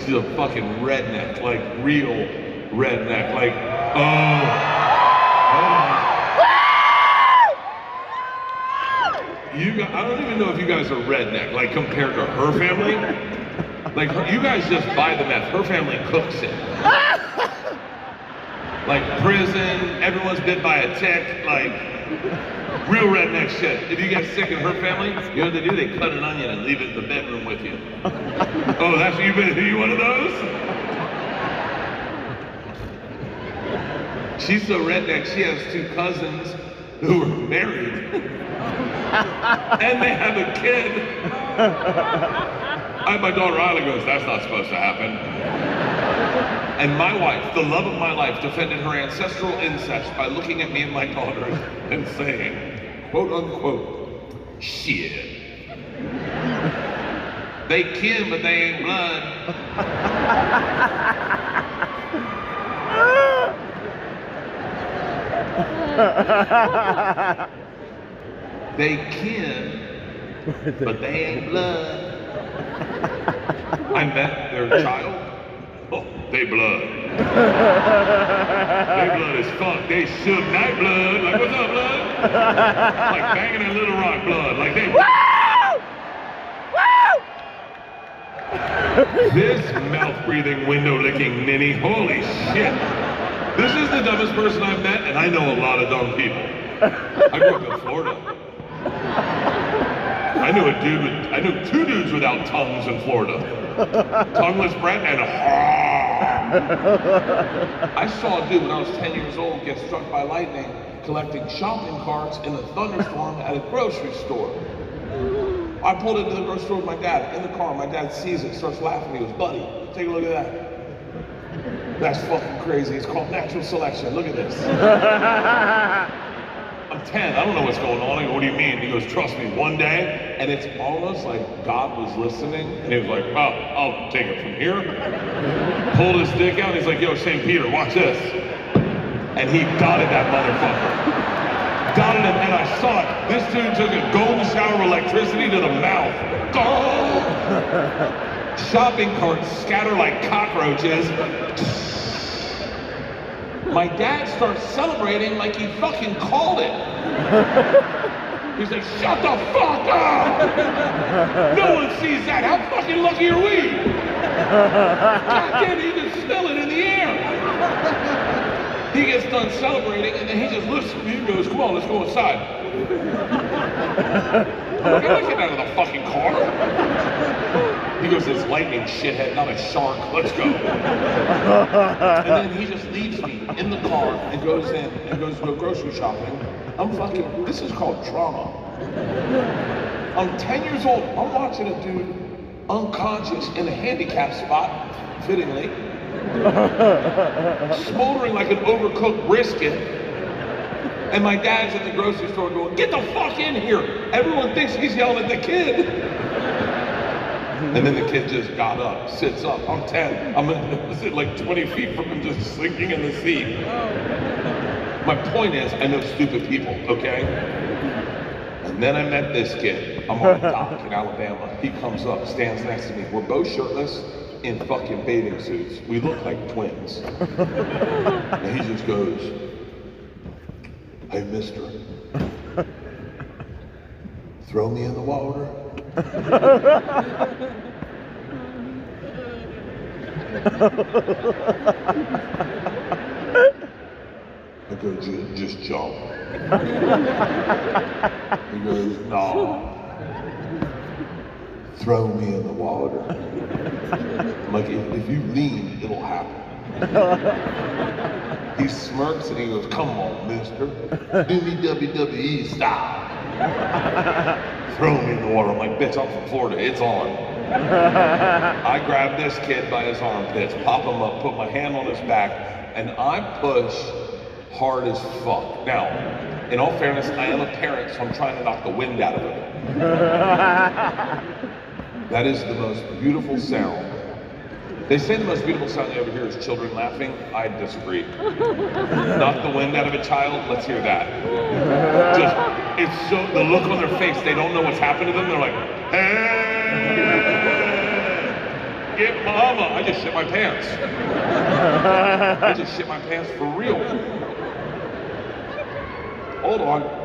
She's a fucking redneck, like real redneck, like, oh, hold on. You guys, I don't even know if you guys are redneck, like compared to her family. Like, you guys just buy the meth, her family cooks it. Like prison, everyone's bit by a tick, like real redneck shit. If you get sick in her family, you know what they do? They cut an onion and leave it in the bedroom with you. Oh, that's you been? Are you one of those? She's so redneck, she has 2 cousins who are married. And they have a kid. My daughter Isla goes, that's not supposed to happen. And my wife, the love of my life, defended her ancestral incest by looking at me and my daughter and saying, quote unquote, shit. They kin, but they ain't blood. They kin, but they ain't blood. I met their child. Oh, they blood. They blood as fuck. They Suge Knight blood. Like, what's up, blood? Like banging in Little Rock blood. Like they. Woo! This mouth-breathing, window-licking ninny. Holy shit. This is the dumbest person I've met, and I know a lot of dumb people. I grew up in Florida. I knew 2 dudes without tongues in Florida. Tongueless Brett and I saw a dude when I was 10 years old get struck by lightning collecting shopping carts in a thunderstorm at a grocery store. I pulled into the grocery store with my dad in the car. My dad sees it, starts laughing. He goes, buddy, take a look at that. That's fucking crazy. It's called natural selection. Look at this. I'm 10, I don't know what's going on. I go, what do you mean? He goes, trust me, one day, and it's almost like God was listening, and he was like, well, I'll take it from here. Pulled his dick out, and he's like, yo, St. Peter, watch this. And he got it, that motherfucker. Got it, and I saw it. This dude took a golden shower of electricity to the mouth. Oh! Shopping carts scatter like cockroaches. My dad starts celebrating like he fucking called it. He's like, shut the fuck up! No one sees that. How fucking lucky are we? God damn, you can smell it in the air. He gets done celebrating and then he just looks at me and goes, come on, let's go inside. I'm like, I'm not getting out of the fucking car. He goes, it's lightning, shithead, not a shark. Let's go. And then he just leaves me in the car and goes in and goes to go grocery shopping. This is called trauma. I'm 10 years old. I'm watching a dude unconscious in a handicap spot, fittingly, smoldering like an overcooked brisket. And my dad's in the grocery store going, get the fuck in here. Everyone thinks he's yelling at the kid. And then the kid just got up, sits up. I'm 10. I'm like 20 feet from him just sinking in the seat. My point is, I know stupid people, okay? And then I met this kid. I'm on a dock in Alabama. He comes up, stands next to me. We're both shirtless in fucking bathing suits. We look like twins. And he just goes, hey, mister, throw me in the water. I go, just jump. He goes, no. Throw me in the water. I'm like, if you lean, it'll happen. He smirks and he goes, come on, mister. Do me WWE style. Throw me in the water. I'm like, bitch, I'm from Florida. It's on. I grab this kid by his armpits, pop him up, put my hand on his back, and I push hard as fuck. Now, in all fairness, I am a parent, so I'm trying to knock the wind out of him. That is the most beautiful sound. They say the most beautiful sound you ever hear is children laughing. I disagree. Knock the wind out of a child, let's hear that. Just, it's so, the look on their face, they don't know what's happened to them. They're like, hey, get my mama. I just shit my pants. I just shit my pants for real. Hold on.